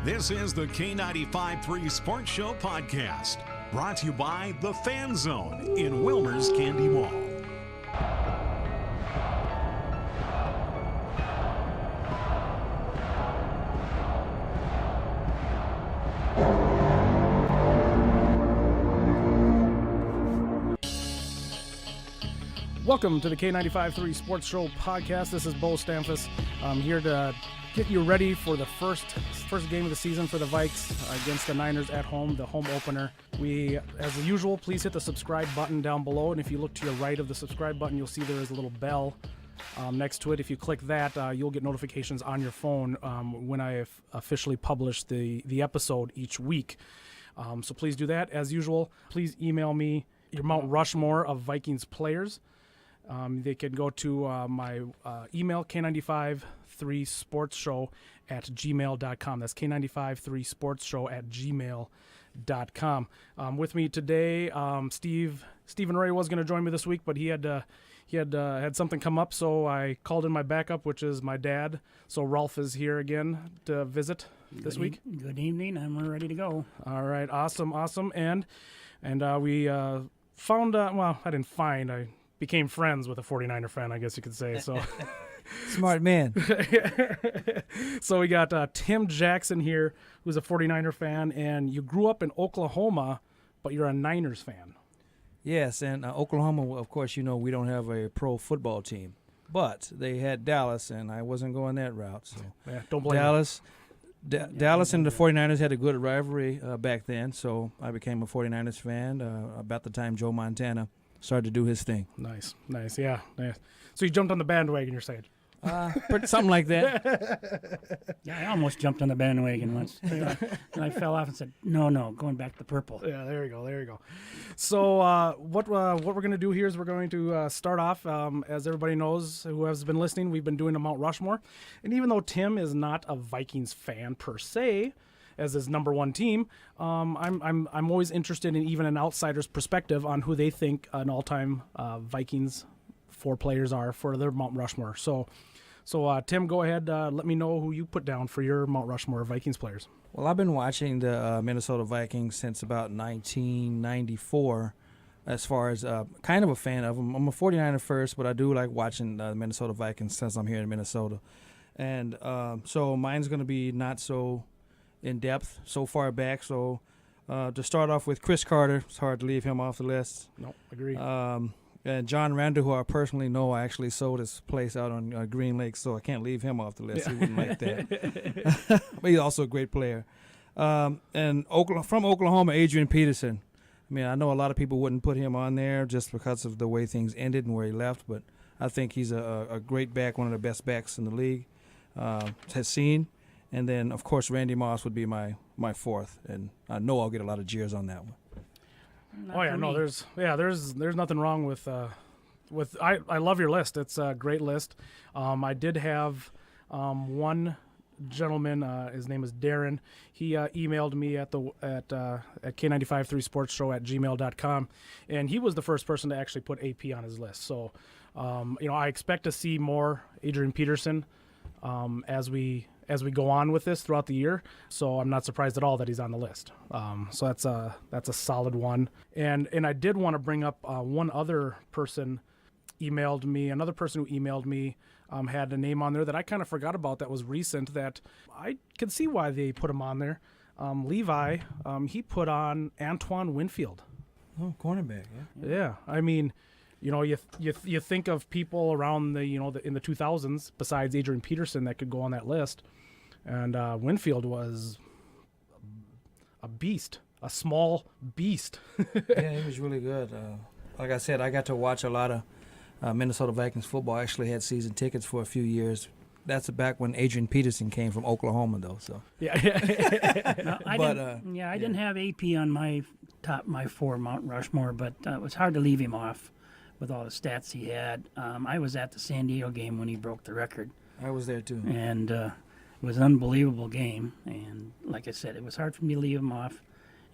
This is the K953 Sports Show podcast, brought to you by the Fan Zone in Wilmer's Candy Mall. Welcome to the K953 Sports Show podcast. This is Beau Standfuss. I'm here to get you ready for the first game of the season for the Vikes against the Niners at home, the home opener. As usual, please hit the subscribe button down below, and if you look to your right of the subscribe button, you'll see there is a little bell next to it. If you click that, you'll get notifications on your phone when I officially publish the episode each week. So please do that. As usual, please email me your Mount Rushmore of Vikings players. They can go to my email, K953sportsshow@gmail.com. That's K953sportsshow@gmail.com. With me today, Stephen Ray was going to join me this week, but he had something come up, so I called in my backup, which is my dad. So Rolf is here again to visit this week. Good evening. I'm ready to go. All right, awesome, and we found. I became friends with a 49er fan, I guess you could say. So Smart man. So we got Tim Jackson here, who's a 49er fan, and you grew up in Oklahoma, but you're a Niners fan. Yes, and Oklahoma, of course, we don't have a pro football team. But they had Dallas, and I wasn't going that route. So Yeah, don't blame Dallas. Dallas and the 49ers had a good rivalry back then, so I became a 49ers fan about the time Joe Montana started to do his thing. Nice, yeah, nice. So you jumped on the bandwagon, you're saying? Something like that. Yeah, I almost jumped on the bandwagon once. And I fell off and said, no, going back to purple. Yeah, there you go. So what we're going to do here is we're going to start off, as everybody knows who has been listening, we've been doing a Mount Rushmore. And even though Tim is not a Vikings fan per se, as his number one team, I'm always interested in even an outsider's perspective on who they think an all-time Vikings 4 players are for their Mount Rushmore. So Tim, go ahead. Let me know who you put down for your Mount Rushmore Vikings players. Well, I've been watching the Minnesota Vikings since about 1994. As far as kind of a fan of them. I'm a 49er first, but I do like watching the Minnesota Vikings since I'm here in Minnesota. And so mine's going to be not so in depth, so far back. So to start off with Chris Carter, it's hard to leave him off the list. No, agree. And John Randall, who I personally know, I actually sold his place out on Green Lake, so I can't leave him off the list. Yeah. He wouldn't like that. But he's also a great player. And from Oklahoma, Adrian Peterson. I mean, I know a lot of people wouldn't put him on there just because of the way things ended and where he left, but I think he's a great back, one of the best backs in the league has seen. And then, of course, Randy Moss would be my fourth, and I know I'll get a lot of jeers on that one. There's nothing wrong with I love your list. It's a great list. I did have one gentleman, his name is Darren. He emailed me at K953sportsshow@gmail.com, and he was the first person to actually put AP on his list. So I expect to see more Adrian Peterson as we go on with this throughout the year. So I'm not surprised at all that he's on the list. So that's a solid one. And I did want to bring up one other person emailed me. Another person who emailed me had a name on there that I kind of forgot about that was recent that I could see why they put him on there. Levi, he put on Antoine Winfield. Oh, cornerback, yeah. Yeah, I mean, you think of people around in the 2000s besides Adrian Peterson that could go on that list. And Winfield was a beast, a small beast. Yeah, he was really good. Like I said, I got to watch a lot of Minnesota Vikings football. I actually had season tickets for a few years. That's back when Adrian Peterson came from Oklahoma, though. So I didn't have AP on my 4 Mount Rushmore, but it was hard to leave him off with all the stats he had. I was at the San Diego game when he broke the record. I was there too. And it was an unbelievable game. And like I said, it was hard for me to leave him off.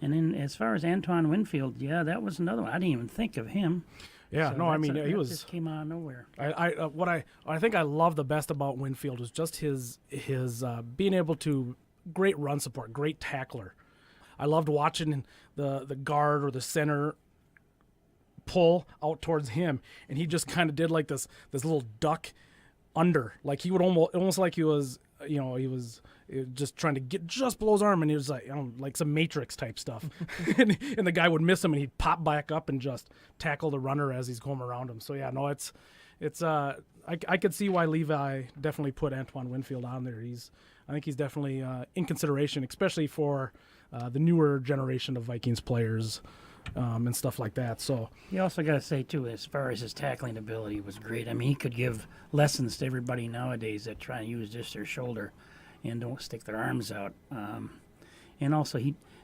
And then as far as Antoine Winfield, that was another one. I didn't even think of him. Yeah, so no, I mean, he was just came out of nowhere. What I think I love the best about Winfield was just his being able to great run support, great tackler. I loved watching the guard or the center pull out towards him, and he just kind of did like this little duck under, like he would almost like he was just trying to get just below his arm, and he was like, like some Matrix type stuff. and the guy would miss him, and he'd pop back up and just tackle the runner as he's going around him. So yeah, no, it's I could see why Levi definitely put Antoine Winfield on there. I think he's definitely in consideration, especially for the newer generation of Vikings players and stuff like that. So you also got to say too, as far as his tackling ability was great. I mean, he could give lessons to everybody nowadays that try and use just their shoulder and don't stick their arms out. And also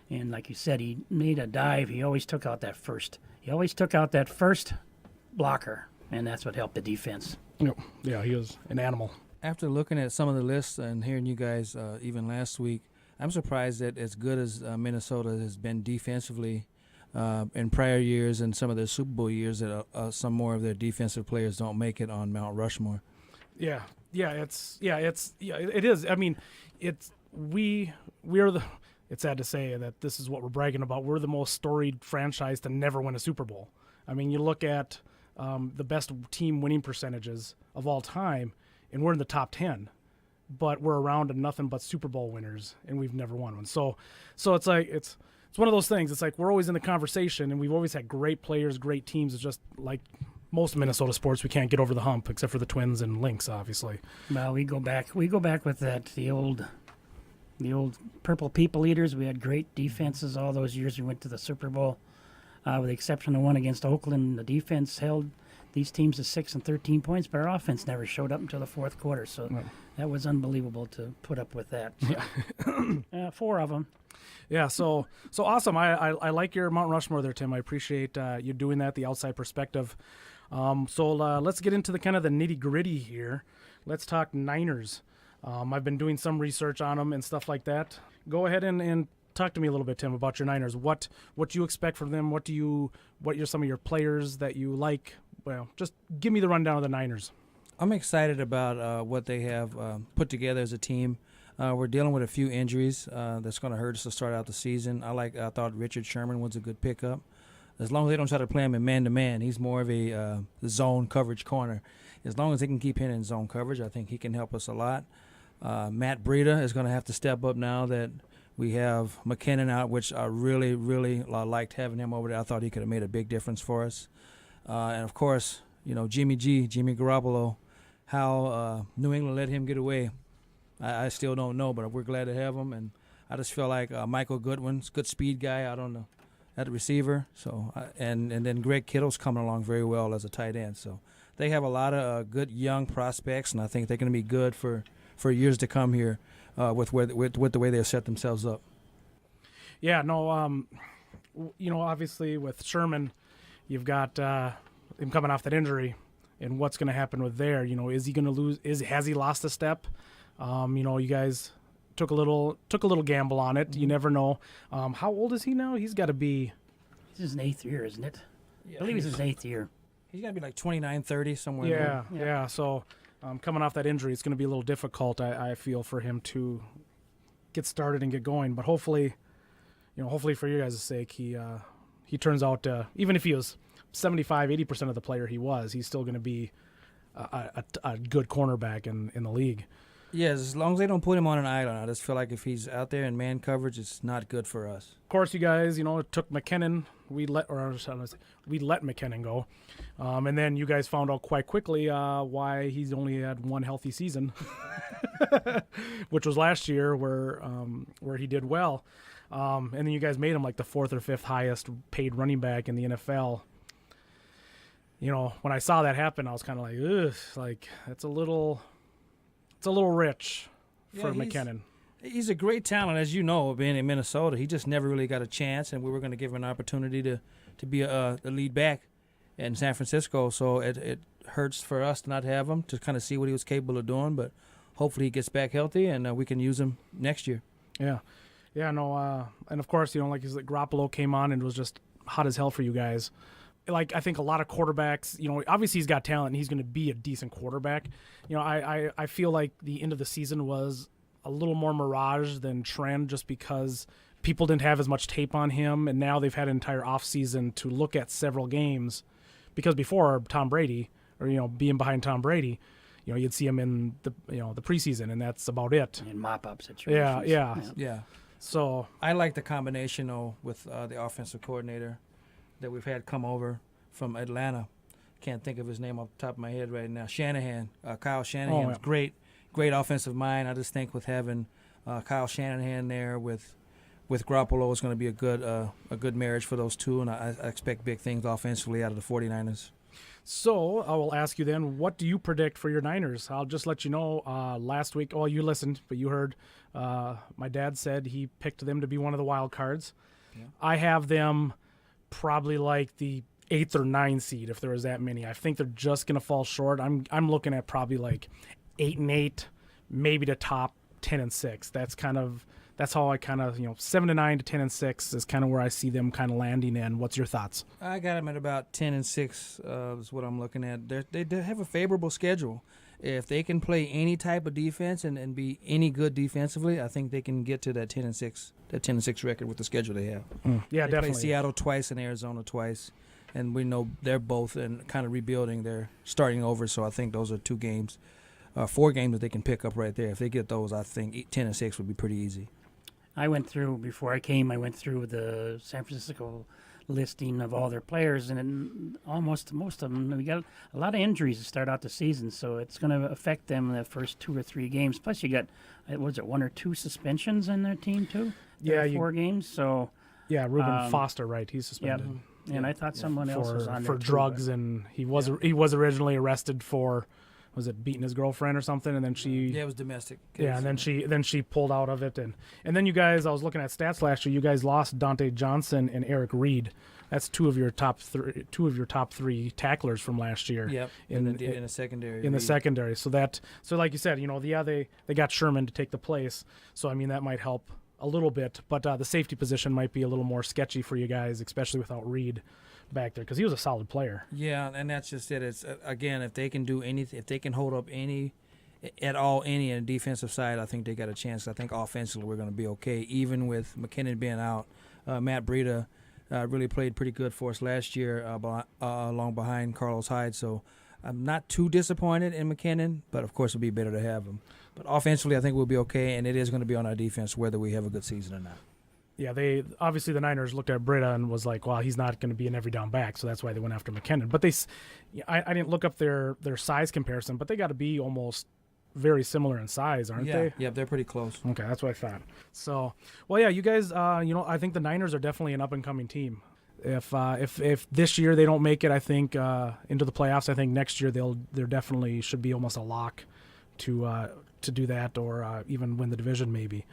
and like you said, he made a dive. He always took out that first. He always took out that first blocker, and that's what helped the defense. Yeah, he was an animal. After looking at some of the lists and hearing you guys even last week, I'm surprised that as good as Minnesota has been defensively in prior years and some of their Super Bowl years, that some more of their defensive players don't make it on Mount Rushmore. Yeah, it is. I mean, we're the. It's sad to say that this is what we're bragging about. We're the most storied franchise to never win a Super Bowl. I mean, you look at the best team winning percentages of all time, and we're in the top 10, but we're around to nothing but Super Bowl winners, and we've never won one. So it's like it's one of those things. It's like we're always in the conversation, and we've always had great players, great teams. It's just like most Minnesota sports, we can't get over the hump, except for the Twins and Lynx, obviously. Well, we go back with that the old Purple People Eaters. We had great defenses all those years we went to the Super Bowl. With the exception of one against Oakland, the defense held these teams to 6 and 13 points, but our offense never showed up until the fourth quarter. So that was unbelievable to put up with that. So, 4 of them. Yeah, so awesome. I like your Mount Rushmore there, Tim. I appreciate you doing that, the outside perspective. So let's get into the kind of the nitty gritty here. Let's talk Niners. I've been doing some research on them and stuff like that. Go ahead and talk to me a little bit, Tim, about your Niners. What you expect from them? What are some of your players that you like? Well, just give me the rundown of the Niners. I'm excited about what they have put together as a team. We're dealing with a few injuries that's going to hurt us to start out the season. I thought Richard Sherman was a good pickup. As long as they don't try to play him in man-to-man, he's more of a zone coverage corner. As long as they can keep him in zone coverage, I think he can help us a lot. Matt Breida is going to have to step up now that we have McKinnon out, which I really, really liked having him over there. I thought he could have made a big difference for us. And, of course, Jimmy Garoppolo, how New England let him get away, I still don't know, but we're glad to have him. And I just feel like Michael Goodwin's good speed guy out on at the receiver. So and then Greg Kittle's coming along very well as a tight end. So they have a lot of good young prospects, and I think they're going to be good for years to come here with the way they've set themselves up. Yeah, no, obviously with Sherman, you've got him coming off that injury, and what's going to happen with there? Is he going to lose? Has he lost a step? You guys took a little gamble on it. You never know. How old is he now? He's got to be. This is his 8th year, isn't it? Yeah, I believe it's his 8th year. He's got to be like 29, 30, somewhere. Yeah. So coming off that injury, it's going to be a little difficult, I feel, for him to get started and get going. But hopefully for you guys' sake, he turns out, even if he was 75, 80% of the player he's still going to be a good cornerback in the league. Yes, as long as they don't put him on an island. I just feel like if he's out there in man coverage, it's not good for us. Of course, you guys, it took McKinnon. We let McKinnon go, and then you guys found out quite quickly why he's only had one healthy season, which was last year, where he did well, and then you guys made him like the 4th or 5th highest paid running back in the NFL. When I saw that happen, I was kind of like, ugh, like it's a little rich for McKinnon. He's a great talent, as you know, being in Minnesota. He just never really got a chance, and we were going to give him an opportunity to be the lead back in San Francisco. So it hurts for us to not have him, to kind of see what he was capable of doing. But hopefully he gets back healthy, and we can use him next year. Yeah, no, and of course, like Garoppolo came on and was just hot as hell for you guys. Like, I think a lot of quarterbacks, obviously he's got talent and he's going to be a decent quarterback. I feel like the end of the season was a little more mirage than trend, just because people didn't have as much tape on him, and now they've had an entire offseason to look at several games. Because before Tom Brady, or being behind Tom Brady, you'd see him in the the preseason, and that's about it. In mop-up situations. Yeah. So I like the combination though with the offensive coordinator that we've had come over from Atlanta. Can't think of his name off the top of my head right now. Shanahan, Kyle Shanahan, great offensive mind. I just think with having Kyle Shanahan there with Garoppolo is going to be a good marriage for those two, and I expect big things offensively out of the 49ers. So I will ask you then, what do you predict for your Niners? I'll just let you know, last week, you listened, but you heard, my dad said he picked them to be one of the wild cards. Yeah. I have them probably like the 8th or 9th seed, if there was that many. I think they're just going to fall short. I'm looking at probably like 8-8, maybe the top 10-6. That's how I kind of 7-9 to 10-6 is kind of where I see them kind of landing in. What's your thoughts? I got them at about 10-6 is what I'm looking at. They have a favorable schedule. If they can play any type of defense and be any good defensively, I think they can get to that 10-6 record with the schedule they have. Yeah, they definitely. Play Seattle twice and Arizona twice, and we know they're both in kind of rebuilding. They're starting over, so I think those are 2 games, 4 games that they can pick up right there. If they get those, I think 10-6 would be pretty easy. Before I came, I went through the San Francisco listing of all their players, and most of them, we got a lot of injuries to start out the season, so it's going to affect them in the first 2 or 3 games. Plus, you got, 1 or 2 suspensions in their team, too? Yeah. 4 games, so... Yeah, Reuben Foster, right? He's suspended. Yeah. And I thought someone else was on there, for drugs, and he was originally arrested for... Was it beating his girlfriend or something? And then it was domestic. Yeah, and then she pulled out of it, and then you guys. I was looking at stats last year. You guys lost Dante Johnson and Eric Reed. That's two of your top 3 tacklers from last year. Yep. In the secondary. In the secondary. So like you said, they got Sherman to take the place. So I mean that might help a little bit, but the safety position might be a little more sketchy for you guys, especially without Reed back there, because he was a solid player. Yeah, and that's just it. It's again, if they can do anything, if they can hold up any on the defensive side, I think they got a chance. I think offensively we're going to be okay, even with McKinnon being out. Matt Breida really played pretty good for us last year, along behind Carlos Hyde. So I'm not too disappointed in McKinnon, but of course it'd be better to have him. But offensively, I think we'll be okay, and it is going to be on our defense whether we have a good season or not. Yeah, the Niners looked at Breida and was like, well, he's not going to be an every down back, so that's why they went after McKinnon. But I didn't look up their size comparison, but they got to be almost very similar in size, aren't they? Yeah, they're pretty close. Okay, that's what I thought. So, well, yeah, you guys, I think the Niners are definitely an up and coming team. If this year they don't make it, I think into the playoffs, I think next year there definitely should be almost a lock to do that, or even win the division maybe.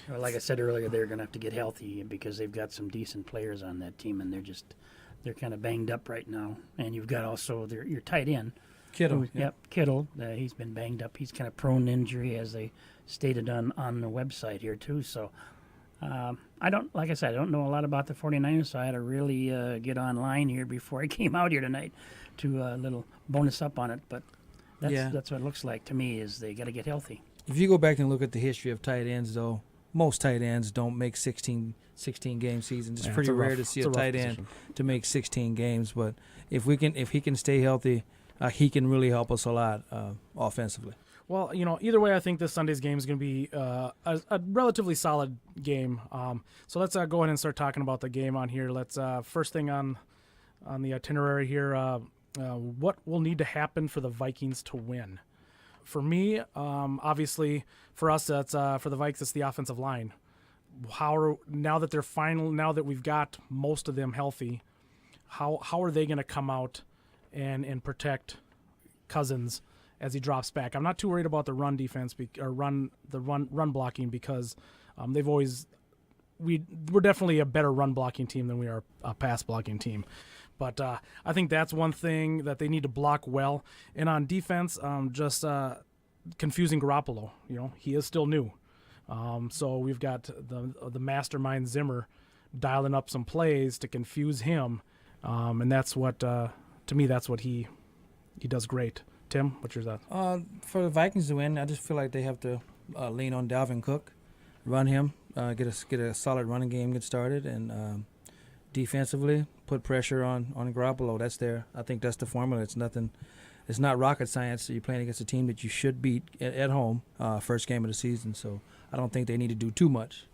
Well, like I said earlier, they're going to have to get healthy because they've got some decent players on that team, and they're kind of banged up right now. And you've got also your tight end, Kittle. Kittle. He's been banged up. He's kind of prone to injury, as they stated on the website here too. So I don't know a lot about the 49ers, so I had to really get online here before I came out here tonight to a little bonus up on it. But that's what it looks like to me, is they got to get healthy. If you go back and look at the history of tight ends, though, most tight ends don't make 16-game seasons. It's pretty rare to see a tight end to make 16 games. But if he can stay healthy, he can really help us a lot offensively. Well, either way, I think this Sunday's game is going to be a relatively solid game. So let's go ahead and start talking about the game on here. Let's first thing on the itinerary here. What will need to happen for the Vikings to win? For me, obviously, for us, that's for the Vikes, it's the offensive line. Now that we've got most of them healthy, how are they going to come out and protect Cousins as he drops back? I'm not too worried about the run defense run blocking, because we're definitely a better run blocking team than we are a pass blocking team. But I think that's one thing that they need to block well. And on defense, just confusing Garoppolo. He is still new. So we've got the mastermind Zimmer dialing up some plays to confuse him. And that's what, to me, that's what he does great. Tim, what's your thoughts? For the Vikings to win, I just feel like they have to lean on Dalvin Cook, run him, get a solid running game get started, and defensively put pressure on Garoppolo. I think that's the formula. It's nothing. It's not rocket science. You're playing against a team that you should beat at home, first game of the season. So I don't think they need to do too much.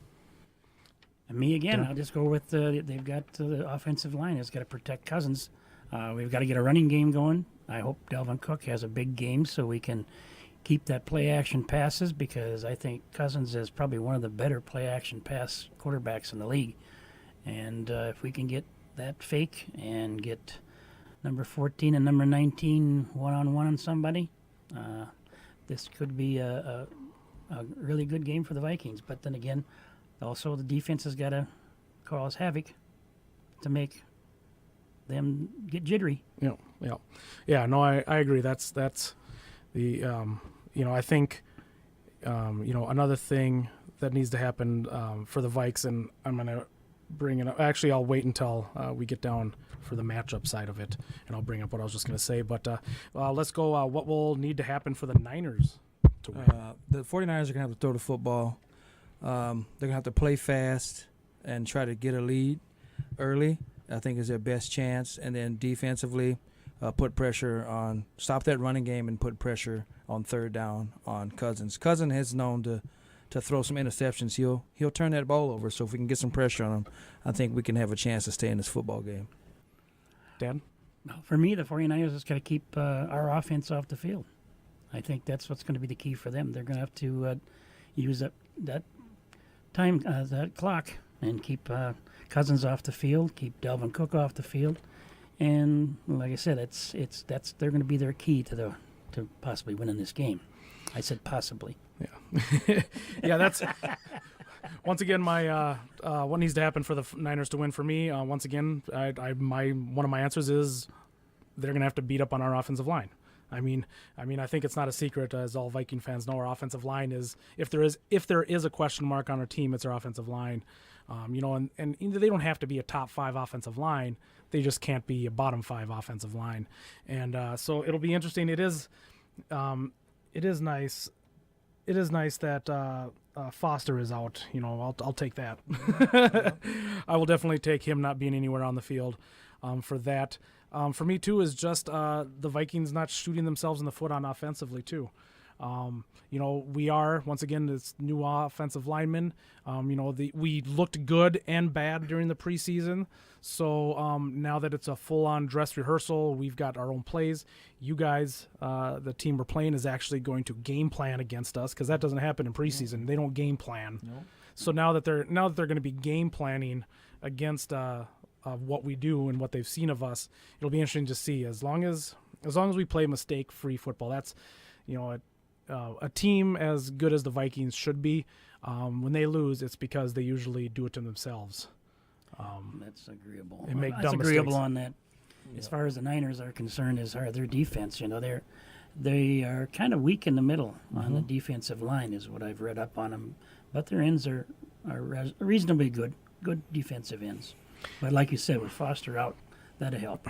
And me again, I'll just go with they've got the offensive line has got to protect Cousins. We've got to get a running game going. I hope Dalvin Cook has a big game so we can keep that play-action passes, because I think Cousins is probably one of the better play-action pass quarterbacks in the league. And if we can get that fake and get number 14 and number 19 one-on-one on somebody, this could be a really good game for the Vikings. But then again, also the defense has got to cause havoc to make them get jittery. Yeah. No, I agree. That's the I think another thing that needs to happen for the Vikes, and I'm gonna bring it up. Actually, I'll wait until we get down for the matchup side of it, and I'll bring up what I was just gonna say. But let's go. What will need to happen for the Niners to win? The 49ers are gonna have to throw the football. They're gonna have to play fast and try to get a lead early. I think is their best chance, and then defensively, put pressure on, stop that running game and put pressure on third down on Cousins. Cousins is known to throw some interceptions. He'll turn that ball over. So if we can get some pressure on him, I think we can have a chance to stay in this football game. Dan? Well, for me, the 49ers has got to keep our offense off the field. I think that's what's going to be the key for them. They're going to have to use that time, that clock, and keep Cousins off the field, keep Dalvin Cook off the field, and like I said, they're going to be their key to possibly winning this game. I said possibly. Yeah, yeah. That's once again my what needs to happen for the Niners to win for me. Once again, one of my answers is they're going to have to beat up on our offensive line. I mean, I think it's not a secret, as all Viking fans know, our offensive line is, if there is a question mark on our team, it's our offensive line. And they don't have to be a top 5 offensive line. They just can't be a bottom 5 offensive line. And so it'll be interesting. It is nice that Foster is out. I'll take that. I will definitely take him not being anywhere on the field for that. For me, too, is just the Vikings not shooting themselves in the foot on offensively, too. We are, once again, this new offensive lineman. We looked good and bad during the preseason. So now that it's a full-on dress rehearsal, we've got our own plays. You guys, the team we're playing, is actually going to game plan against us, because that doesn't happen in preseason. They don't game plan. Nope. So now that they're going to be game planning against what we do and what they've seen of us, it'll be interesting to see. As long as we play mistake-free football, that's a team as good as the Vikings should be. When they lose, it's because they usually do it to themselves. That's agreeable. And make That's dumb agreeable mistakes. On that. Yeah. As far as the Niners are concerned, their defense. They are kind of weak in the middle on the defensive line, is what I've read up on them. But their ends are reasonably good defensive ends. But like you said, with Foster out, that'll help.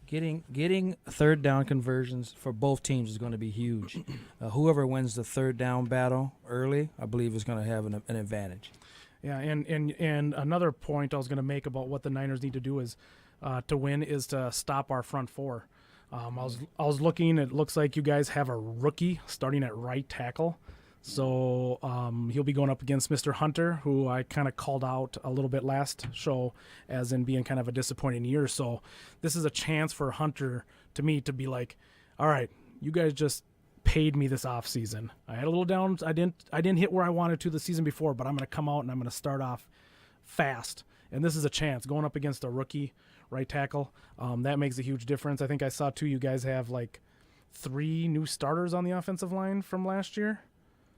Getting third down conversions for both teams is going to be huge. Whoever wins the third down battle early, I believe, is going to have an advantage. Yeah, and another point I was going to make about what the Niners need to do is to win is to stop our front four. I was looking. It looks like you guys have a rookie starting at right tackle. So he'll be going up against Mr. Hunter, who I kind of called out a little bit last show as in being kind of a disappointing year. So this is a chance for Hunter, to me, to be like, all right, you guys just paid me this off season. I had a little down. I didn't hit where I wanted to the season before, but I'm going to come out and I'm going to start off fast. And this is a chance going up against a rookie right tackle. That makes a huge difference. I think I saw, too, you guys have like 3 new starters on the offensive line from last year.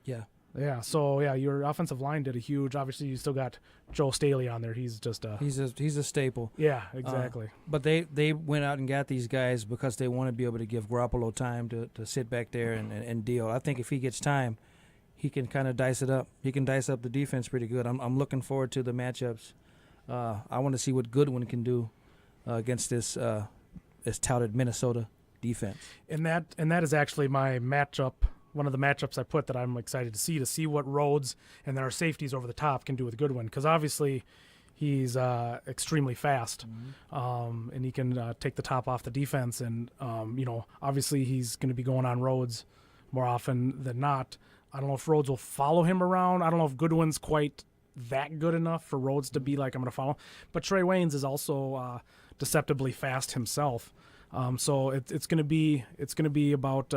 Yeah. So your offensive line did a huge. Obviously, you still got Joe Staley on there. He's just he's a staple. Yeah, exactly. But they went out and got these guys because they want to be able to give Garoppolo time to sit back there and deal. I think if he gets time, he can kind of dice it up. He can dice up the defense pretty good. I'm looking forward to the matchups. I want to see what Goodwin can do against this touted Minnesota defense. And that is actually my matchup one of the matchups I put that I'm excited to see what Rhodes and then our safeties over the top can do with Goodwin, because obviously he's extremely fast, and he can take the top off the defense. And, obviously he's going to be going on Rhodes more often than not. I don't know if Rhodes will follow him around. I don't know if Goodwin's quite that good enough for Rhodes to be like, I'm going to follow. But Trey Waynes is also deceptively fast himself. So it's going to be about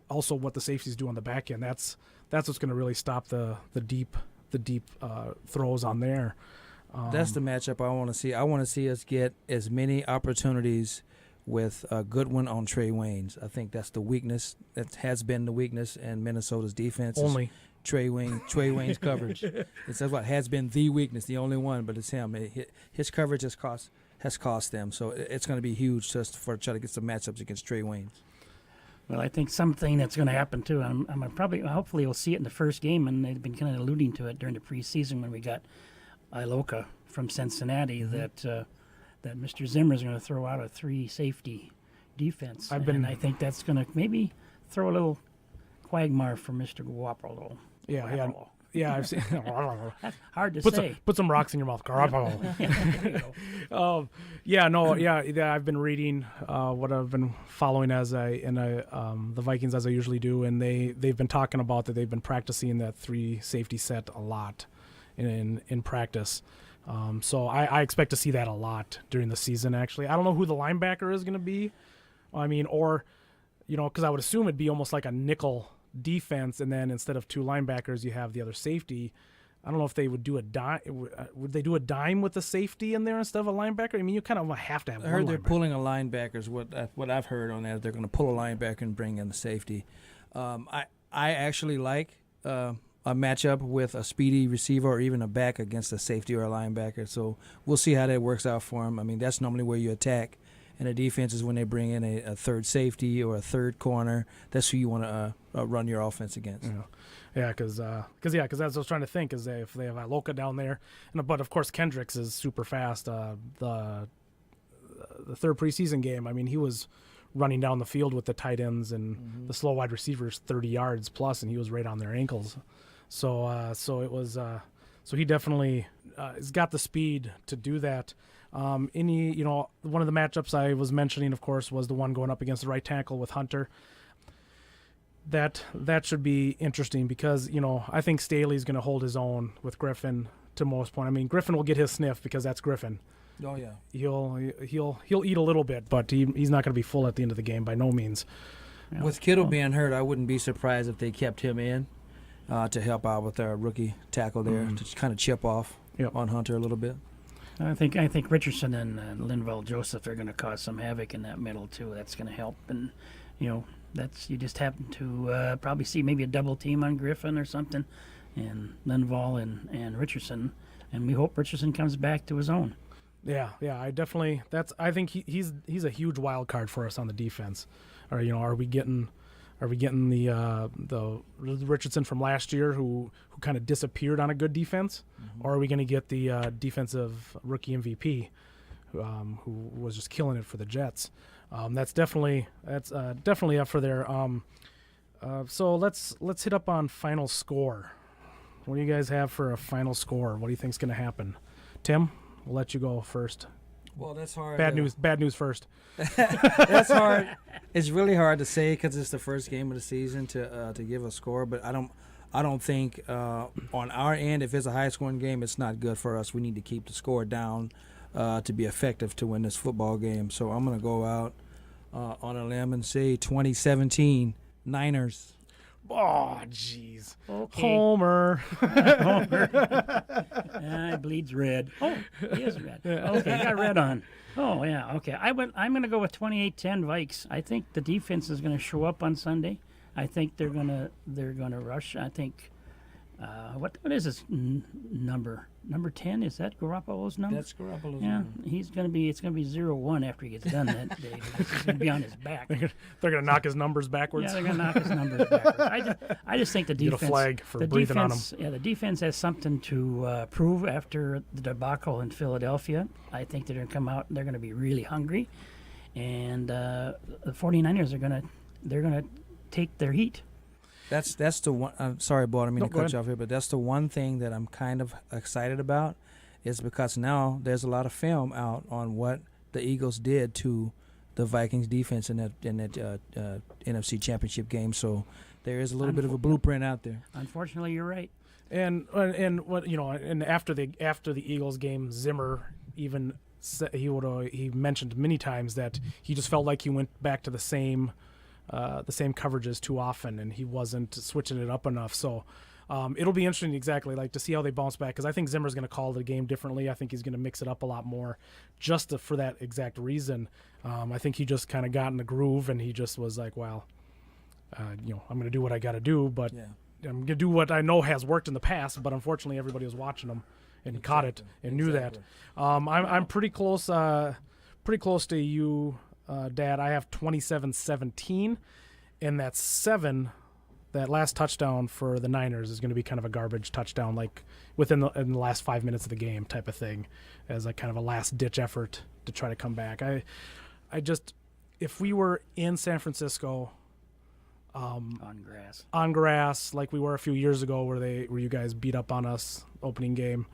also what the safeties do on the back end. That's what's going to really stop the deep throws on there. That's the matchup I want to see. I want to see us get as many opportunities with Goodwin on Trey Waynes. I think that's the weakness. That has been the weakness in Minnesota's defense. Only Trey Waynes coverage. It's what has been the weakness, the only one, but it's him. His coverage has cost them. So it's going to be huge just for try to get some matchups against Trey Waynes. Well, I think something that's going to happen too. Hopefully, we'll see it in the first game, and they've been kind of alluding to it during the preseason when we got Iloka from Cincinnati that Mr. Zimmer is going to throw out a 3 safety defense. And I think that's going to maybe throw a little quagmire for Mr. Guapolo. Yeah, I've seen. That's hard to say. Put some rocks in your mouth. I've been reading what I've been following the Vikings as I usually do, and they've been talking about that they've been practicing that 3 safety set a lot in practice. So I expect to see that a lot during the season. Actually, I don't know who the linebacker is going to be. Because I would assume it'd be almost like a nickel defense, and then instead of 2 linebackers, you have the other safety. I don't know if they would do a dime. Would they do a dime with the safety in there instead of a linebacker? I mean, you kind of have to have. I heard they're pulling a linebacker. Is what I've heard on that. They're going to pull a linebacker and bring in the safety. I actually like a matchup with a speedy receiver or even a back against a safety or a linebacker. So we'll see how that works out for them. I mean, that's normally where you attack. And the defense is when they bring in a third safety or a third corner. That's who you want to run your offense against. Because that's what I was trying to think, is if they have Iloka down there, but of course Kendricks is super fast. The third preseason game, I mean, he was running down the field with the tight ends and the slow wide receivers 30 yards plus, and he was right on their ankles. So he definitely has got the speed to do that. One of the matchups I was mentioning, of course, was the one going up against the right tackle with Hunter. That should be interesting because, I think Staley's going to hold his own with Griffin to most point. I mean, Griffin will get his sniff because that's Griffin. Oh yeah. He'll eat a little bit, but he's not going to be full at the end of the game by no means. Yeah. With Kittle being hurt, I wouldn't be surprised if they kept him in to help out with our rookie tackle there to kind of chip off on Hunter a little bit. I think Richardson and Linval Joseph are going to cause some havoc in that middle too. That's going to help, and that's you just happen to probably see maybe a double team on Griffin or something, and Linval and Richardson, and we hope Richardson comes back to his own. Yeah, I think he's a huge wild card for us on the defense. Or are we getting the Richardson from last year who kind of disappeared on a good defense, or are we going to get the defensive rookie MVP who was just killing it for the Jets? That's definitely up for there. So let's hit up on final score. What do you guys have for a final score? What do you think's going to happen? Tim, we'll let you go first. Well, that's hard. Bad news first. That's hard. It's really hard to say because it's the first game of the season to give a score. But I don't think on our end, if it's a high-scoring game, it's not good for us. We need to keep the score down to be effective to win this football game. So I'm going to go out on a limb and say 2017 Niners. Oh, jeez. Okay. Homer. It bleeds red. Oh, it is red. Okay, got red on. Oh, yeah, okay. I'm going to go with 28-10 Vikes. I think the defense is going to show up on Sunday. I think they're going to rush. I think what is his number? Number 10, is that Garoppolo's number? That's Garoppolo's yeah, number. It's going to be 0-1 after he gets done that day. He's going to be on his back. They're going to knock his numbers backwards. Yeah, they're going to knock his numbers backwards. I just think the defense. Get a flag for breathing on him. Yeah, the defense has something to prove after the debacle in Philadelphia. I think they're going to come out and they're going to be really hungry, and the 49ers are going to take their heat. That's the one. I'm sorry, Bo, I didn't mean No, to go cut you off here, but that's the one thing that I'm kind of excited about, is because now there's a lot of film out on what the Eagles did to the Vikings defense in that NFC Championship game. So there is a little bit of a blueprint out there. Unfortunately, you're right. And what and after the Eagles game, Zimmer even he mentioned many times that he just felt like he went back to the same coverages too often, and he wasn't switching it up enough. So it'll be interesting, exactly, like to see how they bounce back, because I think Zimmer's going to call the game differently. I think he's going to mix it up a lot more, just for that exact reason. I think he just kind of got in the groove, and he just was like, well, I'm going to do what I got to do, but I'm going to do what I know has worked in the past. But unfortunately, everybody was watching him and caught it and knew that. I'm pretty close to you, Dad. I have 27-17, and that 7. That last touchdown for the Niners is going to be kind of a garbage touchdown, like in the last 5 minutes of the game type of thing, as a kind of a last ditch effort to try to come back. I just, if we were in San Francisco, on grass, like we were a few years ago, where you guys beat up on us opening game.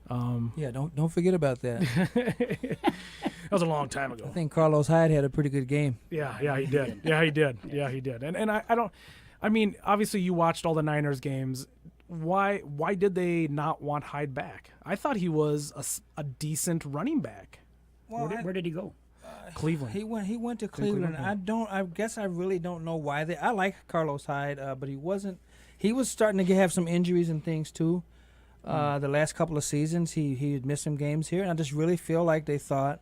Don't forget about that. That was a long time ago. I think Carlos Hyde had a pretty good game. Yeah, he did. Yeah, he did. And I don't. I mean, obviously you watched all the Niners games. Why did they not want Hyde back? I thought he was a decent running back. Well, where did he go? Cleveland. He went to Cleveland. I guess I really don't know why I like Carlos Hyde, but he wasn't. He was starting to have some injuries and things too. The last couple of seasons, he had missed some games here, and I just really feel like they thought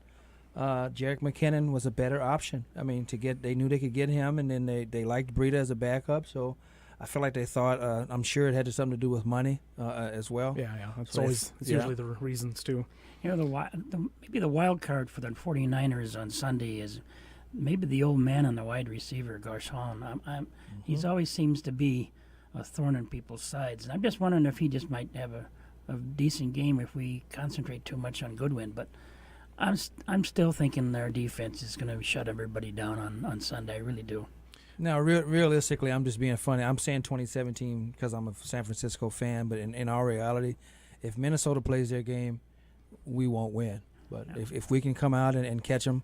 Jerick McKinnon was a better option. I mean, they knew they could get him, and then they liked Breida as a backup. So I feel like they thought. I'm sure it had something to do with money as well. Yeah. It's usually the reasons too. Maybe the wild card for the 49ers on Sunday is maybe the old man on the wide receiver, Garcon. He's always seems to be a thorn in people's sides, and I'm just wondering if he just might have a decent game if we concentrate too much on Goodwin. But I'm still thinking their defense is going to shut everybody down on Sunday. I really do. Now, realistically, I'm just being funny. I'm saying 2017 because I'm a San Francisco fan, but in our reality, if Minnesota plays their game, we won't win. But if we can come out and catch them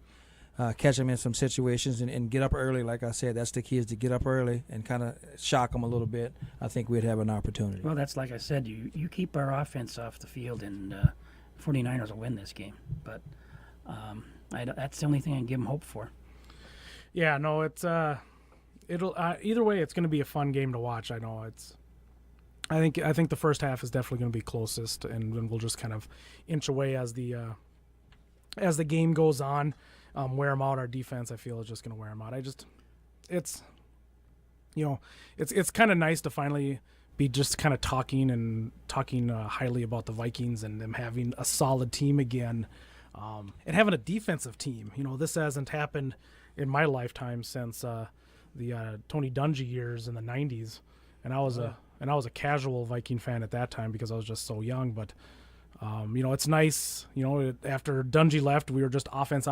in some situations and get up early, like I said, that's the key, is to get up early and kind of shock them a little bit. I think we'd have an opportunity. Well, that's like I said, you keep our offense off the field, and 49ers will win this game. But that's the only thing I can give them hope for. Yeah, no, it's it'll either way, it's going to be a fun game to watch. I know I think the first half is definitely going to be closest, and then we'll just kind of inch away as the game goes on. Wear them out. Our defense, I feel, is just going to wear them out. It's kind of nice to finally be just kind of talking highly about the Vikings and them having a solid team again, and having a defensive team. This hasn't happened in my lifetime since the Tony Dungy years in the '90s, and I was a casual Viking fan at that time because I was just so young. But it's nice. After Dungy left, we were just offense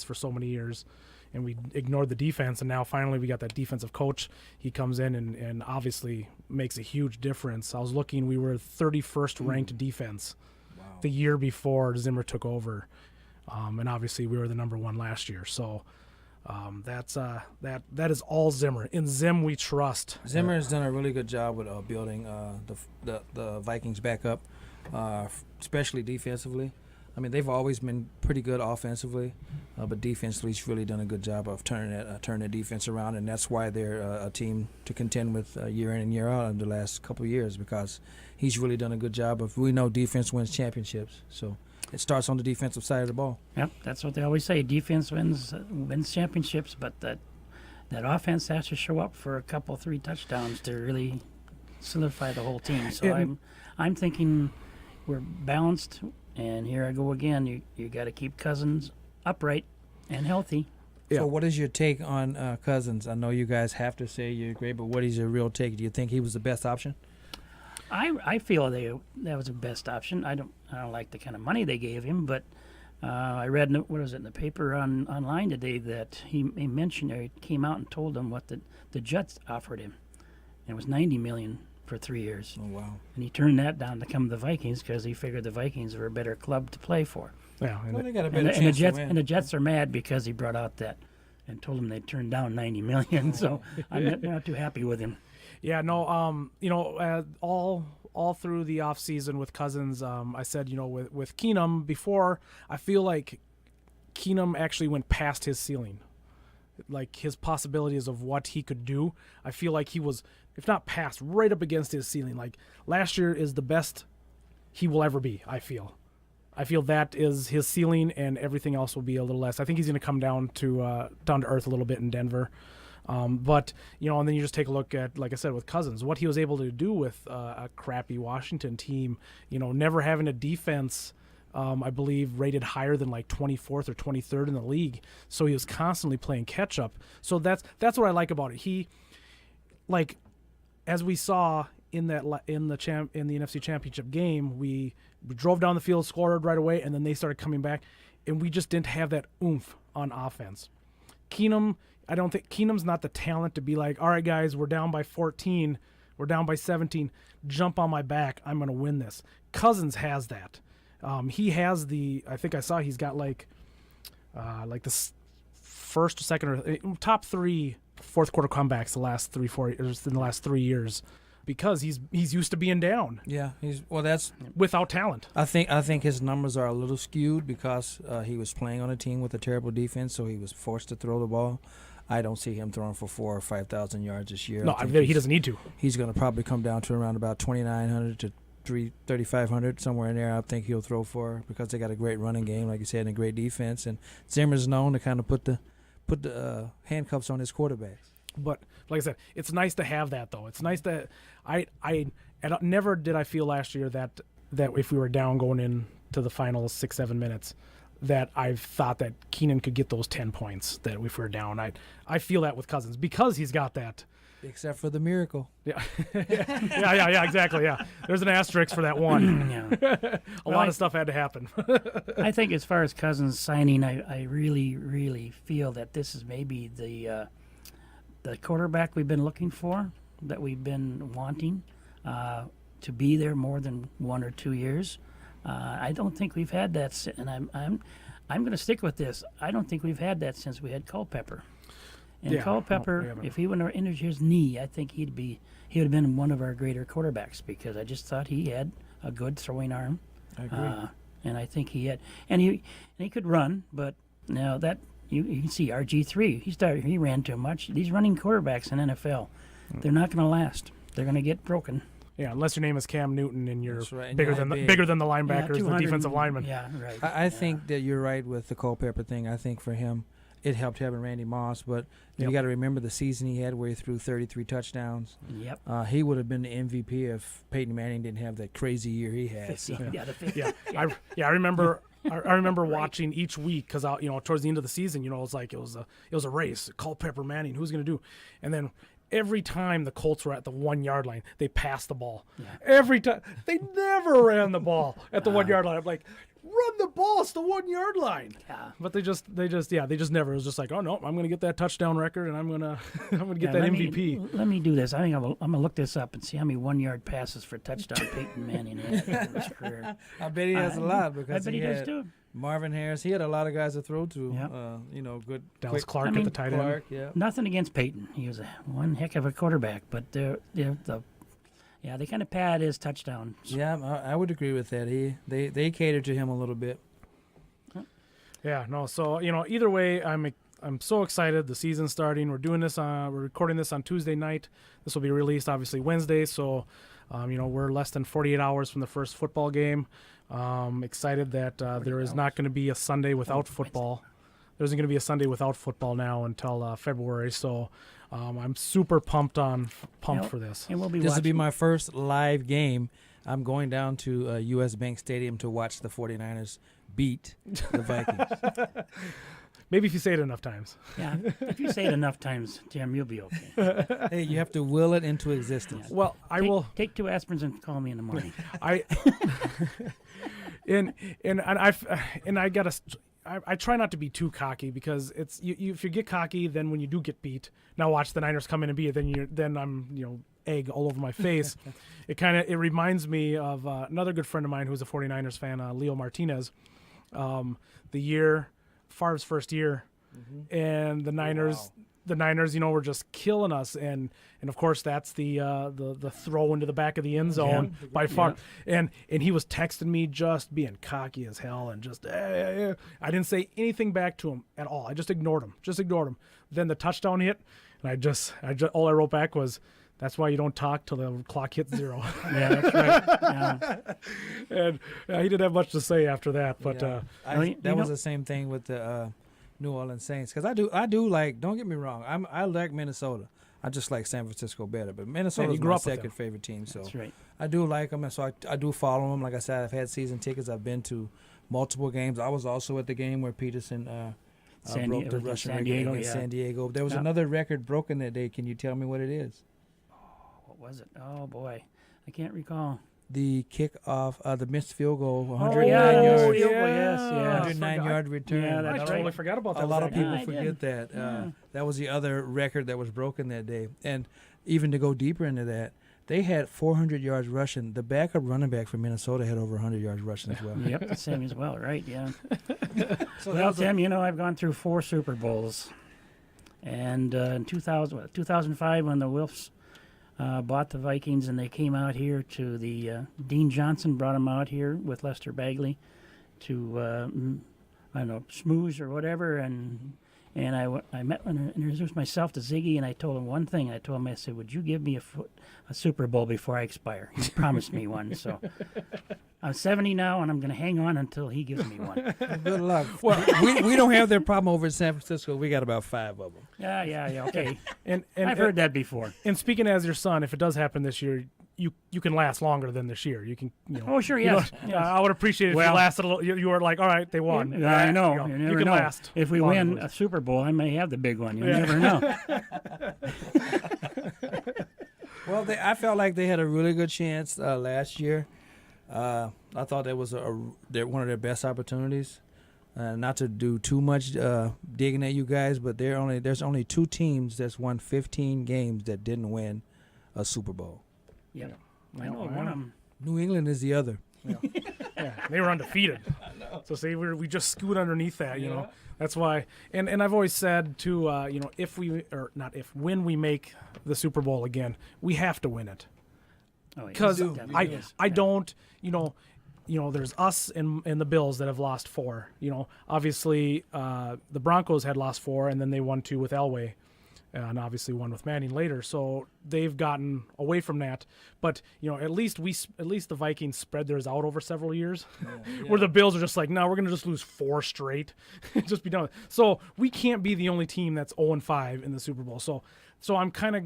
for so many years, and we ignored the defense. And now finally we got that defensive coach. He comes in and obviously makes a huge difference. I was looking, we were 31st ranked defense the year before Zimmer took over, and obviously we were the number 1 last year. So that is all Zimmer. In Zim we trust. Zimmer has done a really good job with building the Vikings back up. Especially defensively. I mean, they've always been pretty good offensively, but defensively he's really done a good job of turning the defense around, and that's why they're a team to contend with year in and year out in the last couple of years, because he's really done a good job of, we know defense wins championships, so it starts on the defensive side of the ball. Yep, that's what they always say. Defense wins championships, but that offense has to show up for a couple, 3 touchdowns to really solidify the whole team. So I'm thinking we're balanced, and here I go again. You got to keep Cousins upright and healthy. Yeah. So what is your take on Cousins? I know you guys have to say you agree, but what is your real take? Do you think he was the best option? I feel that was the best option. I don't like the kind of money they gave him, but I read in the paper online today that he mentioned, or he came out and told them what the Jets offered him. It was $90 million for 3 years. Oh, wow. And he turned that down to come to the Vikings because he figured the Vikings were a better club to play for. Yeah, Well, they got a And better the, chance to Jets win. and the Jets are mad because he brought out that and told them they'd turn down $90 million. So I'm not too happy with him. Yeah, no, all through the offseason with Cousins, I said, with Keenum before, I feel like Keenum actually went past his ceiling. Like his possibilities of what he could do, I feel like he was, if not past, right up against his ceiling. Like last year is the best he will ever be, I feel. That is his ceiling, and everything else will be a little less. I think he's going to come down to earth a little bit in Denver. But, and then you just take a look at, like I said, with Cousins, what he was able to do with a crappy Washington team, never having a defense, I believe, rated higher than like 24th or 23rd in the league. So he was constantly playing catch up. So that's what I like about it. He, like, as we saw in the NFC Championship game, we drove down the field, scored right away, and then they started coming back, and we just didn't have that oomph on offense. Keenum, I don't think Keenum's not the talent to be like, all right, guys, we're down by 14, we're down by 17, jump on my back, I'm going to win this. Cousins has that. He has I think I saw he's got like the first, second, or top 3 fourth quarter comebacks the last 3 years, because he's used to being down. Yeah, that's without talent. I think his numbers are a little skewed because he was playing on a team with a terrible defense, so he was forced to throw the ball. I don't see him throwing for 4,000 or 5,000 yards this year. No, he doesn't need to. He's going to probably come down to around about 2,900 to 3,500, somewhere in there. I think he'll throw for, because they got a great running game, like you said, and a great defense. And Zimmer's known to kind of put the handcuffs on his quarterbacks. But like I said, it's nice to have that, though. It's nice that I never did I feel last year that if we were down going into the final 6-7 minutes, that I thought that Keenan could get those 10 points, that if we were down. I feel that with Cousins because he's got that. Except for the miracle. Yeah. yeah, exactly, yeah. There's an asterisk for that one. Yeah. A lot of stuff had to happen. I think as far as Cousins signing, I really, really feel that this is maybe the quarterback we've been looking for, that we've been wanting to be there more than 1 or 2 years. I don't think we've had that, and I'm going to stick with this. I don't think we've had that since we had Culpepper. And Culpepper, if he wouldn't have injured his knee, I think he would have been one of our greater quarterbacks, because I just thought he had a good throwing arm. I agree. And I think he had, and he could run, but now that you can see RG3, he ran too much. These running quarterbacks in NFL, they're not going to last. They're going to get broken. Yeah, unless your name is Cam Newton and you're right. bigger than the linebackers, the defensive linemen. Yeah, right. I think that you're right with the Culpepper thing. I think for him, it helped having Randy Moss, but you got to remember the season he had where he threw 33 touchdowns. Yep. He would have been the MVP if Peyton Manning didn't have that crazy year he had. I remember. I remember watching each week because towards the end of the season, it was like it was a race. Culpepper, Manning, who's going to do? And then every time the Colts were at the 1 yard line, they passed the ball. Yeah. Every time they never ran the ball at the 1 yard line. I'm like, run the ball, it's the 1 yard line. Yeah. But they just never. It was just like, oh no, I'm gonna get that touchdown record and I'm gonna get that MVP. Let me do this. I think I'm gonna look this up and see how many 1 yard passes for touchdown Peyton Manning had in his career. I bet he has a lot, because I bet he does too. Marvin Harris, he had a lot of guys to throw to. Yep. Good. Dallas Clark at the tight end. Yeah. Nothing against Peyton. He was one heck of a quarterback, but they kind of pad his touchdown. Yeah, I would agree with that. They catered to him a little bit. Yeah, no. So either way, I'm so excited. The season's starting. We're doing this. We're recording this on Tuesday night. This will be released obviously Wednesday. So, we're less than 48 hours from the first football game. Excited that there is not going to be a Sunday without football. There isn't going to be a Sunday without football now until February. So, I'm super pumped for this. And This will be my first live game. I'm going down to U.S. Bank Stadium to watch the 49ers beat the Vikings. Maybe if you say it enough times. Yeah, if you say it enough times, Jim, you'll be okay. Hey, you have to will it into existence. Yeah. Well, I will take 2 aspirins and call me in the morning. I try not to be too cocky, because it's if you get cocky, then when you do get beat, now watch the Niners come in and beat it, then I'm egg all over my face. It reminds me of another good friend of mine who's a 49ers fan, Leo Martinez. The year Favre's first year, and the Niners. Wow. The Niners, were just killing us, and of course that's the throw into the back of the end zone by Favre, and he was texting me just being cocky as hell, and just I didn't say anything back to him at all. I just ignored him. Then the touchdown hit, and I just all I wrote back was, "That's why you don't talk till the clock hits 0." Yeah, that's right. Yeah. And he didn't have much to say after that, but that was the same thing with the New Orleans Saints, because I do like, don't get me wrong, I like Minnesota. I just like San Francisco better, but Minnesota's my second favorite team, so That's right. I do like them, and so I do follow them. Like I said, I've had season tickets. I've been to multiple games. I was also at the game where Peterson broke the Russian record against San Diego. There was another record broken that day. Can you tell me what it is? What was it? Oh boy, I can't recall. The kickoff, the missed field goal, 109 yards. Yes, 109-yard return. Yeah, that's I totally right. forgot about that. A lot of people I forget did. that. That was the other record that was broken that day. And even to go deeper into that, they had 400 yards rushing. The backup running back for Minnesota had over 100 yards rushing as well. Yep, the same as well, right? Yeah. So Well, Tim, I've gone through 4 Super Bowls, and in 2005 when the Wilfs bought the Vikings, and they came out here to the Dean Johnson brought them out here with Lester Bagley to I don't know, schmooze or whatever, and I met and introduced myself to Ziggy, and I told him one thing. I said, "Would you give me a Super Bowl before I expire?" He promised me one, so I'm 70 now, and I'm going to hang on until he gives me one. Good luck. Well, we don't have that problem over in San Francisco. We got about 5 of them. Yeah, okay. And I've heard that before. And speaking as your son, if it does happen this year, you can last longer than this year. You can, Oh, sure, yes. I would appreciate it if you lasted a little. You were like, all right, they won. Yeah, I know. You You never can know. last. If we longer win than a Super Bowl, I may have the big one. You never know. Well, I felt like they had a really good chance last year. I thought that was one of their best opportunities. Not to do too much digging at you guys, but there's only 2 teams that's won 15 games that didn't win a Super Bowl. Yeah. I I know one of them. New England is the other. Yeah, they were undefeated. So see, we just scoot underneath that, That's why, and I've always said too, when we make the Super Bowl again, we have to win it. Oh, yeah. Because Yes. I don't, there's us and the Bills that have lost 4. Obviously the Broncos had lost 4, and then they won 2 with Elway, and obviously one with Manning later. So they've gotten away from that. But at least the Vikings spread theirs out over several years, where the Bills are just like, no, we're gonna just lose 4 straight, just be done. So we can't be the only team that's 0-5 in the Super Bowl. So I'm kind of.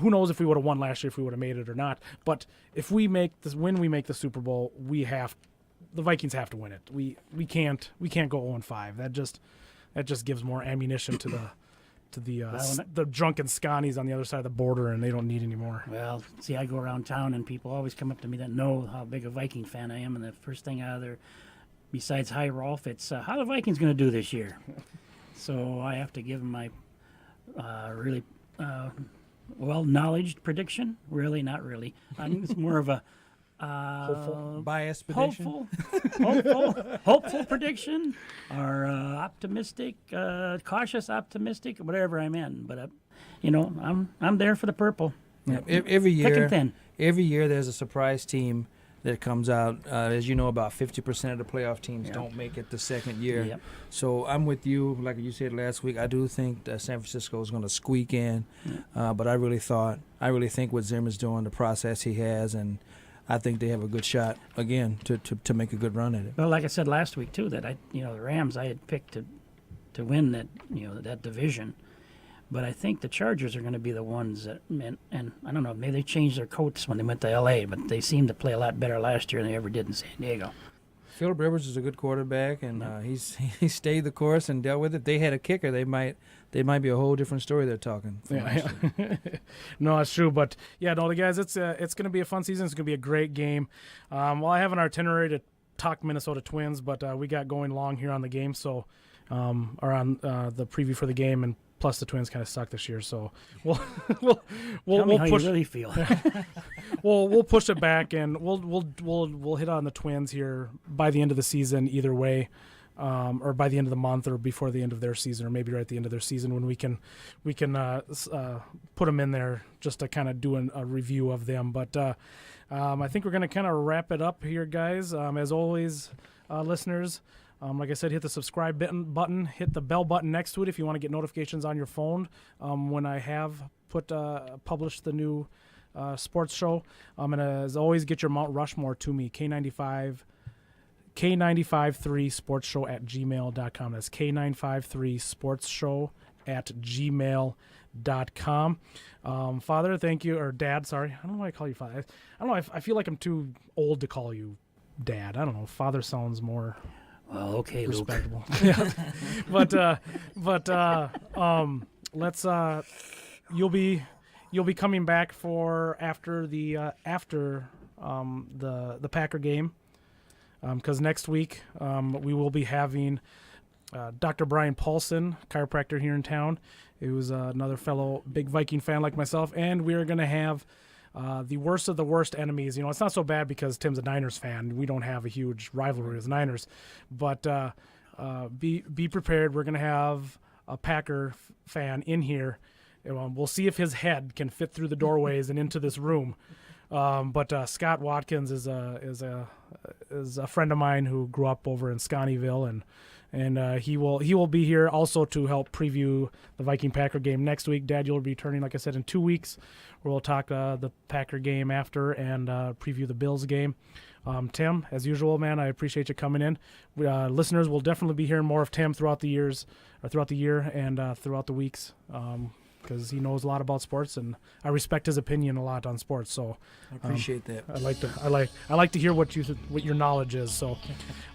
Who knows if we would have won last year, if we would have made it or not. But if when we make the Super Bowl, the Vikings have to win it. We can't go 0-5. That just gives more ammunition to the drunken Scotties on the other side of the border, and they don't need any more. Well, see, I go around town, and people always come up to me that know how big a Viking fan I am, and the first thing out of there, besides "Hi, Rolf," it's how are the Vikings going to do this year? So I have to give them my really well-knowledged prediction. Really, not really. I think it's more of a Biased prediction. hopeful prediction, or optimistic, cautious optimistic, whatever I'm in. But I'm there for the purple. Yeah. Every Thick and thin. every year there's a surprise team that comes out. As you know, about 50% of the playoff teams don't make it the second year. Yep. So I'm with you. Like you said last week, I do think that San Francisco is going to squeak in. But I really think what Zimmer's doing, the process he has, and I think they have a good shot again to make a good run at it. Well, like I said last week too, that the Rams I had picked to win that that division, but I think the Chargers are going to be the ones that, and I don't know, maybe they changed their coats when they went to L.A., but they seemed to play a lot better last year than they ever did in San Diego. Phillip Rivers is a good quarterback, and he stayed the course and dealt with it. They had a kicker. They might be a whole different story they're talking. Yeah. No, it's true. But the guys, it's going to be a fun season. It's going to be a great game. Well, I have an itinerary to talk Minnesota Twins, but we got going long here on the game, so or on the preview for the game, and Plus, the Twins kind of suck this year, so we'll Tell me how push. you really feel. We'll push it back, and we'll hit on the Twins here by the end of the season, either way, or by the end of the month, or before the end of their season, or maybe right at the end of their season when we can put them in there just to kind of do a review of them. But I think we're going to kind of wrap it up here, guys. As always, listeners. Like I said, hit the subscribe button, hit the bell button next to it if you want to get notifications on your phone when I have published the new sports show. And as always, get your Mount Rushmore to me, K953 sportsshow at gmail.com. That's K953 sportsshow at gmail.com. Father, thank you, or Dad, sorry. I don't know why I call you Father. I don't know, I feel like I'm too old to call you Dad. I don't know, Father sounds more... Well, okay, respectable. Luke. Let's you'll be coming back for after the Packer game, because next week we will be having Dr. Brian Paulson, chiropractor here in town, who's another fellow big Viking fan like myself, and we are going to have the worst of the worst enemies. It's not so bad because Tim's a Niners fan. We don't have a huge rivalry with Niners. But be prepared. We're going to have a Packer fan in here. We'll see if his head can fit through the doorways and into this room. But Scott Watkins is a friend of mine who grew up over in Scottyville, and he will be here also to help preview the Viking Packer game next week. Dad, you'll be returning, like I said, in 2 weeks, where we'll talk the Packer game after and preview the Bills game. Tim, as usual, man, I appreciate you coming in. Listeners will definitely be hearing more of Tim throughout the year and throughout the weeks. Because he knows a lot about sports, and I respect his opinion a lot on sports. So I appreciate that. I like to hear what your knowledge is. So,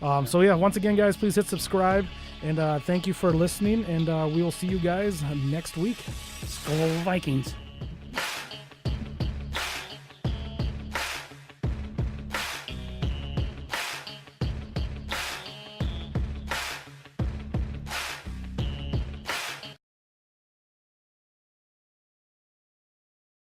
yeah. Once again, guys, please hit subscribe, and thank you for listening. And we will see you guys next week. Skol Vikings.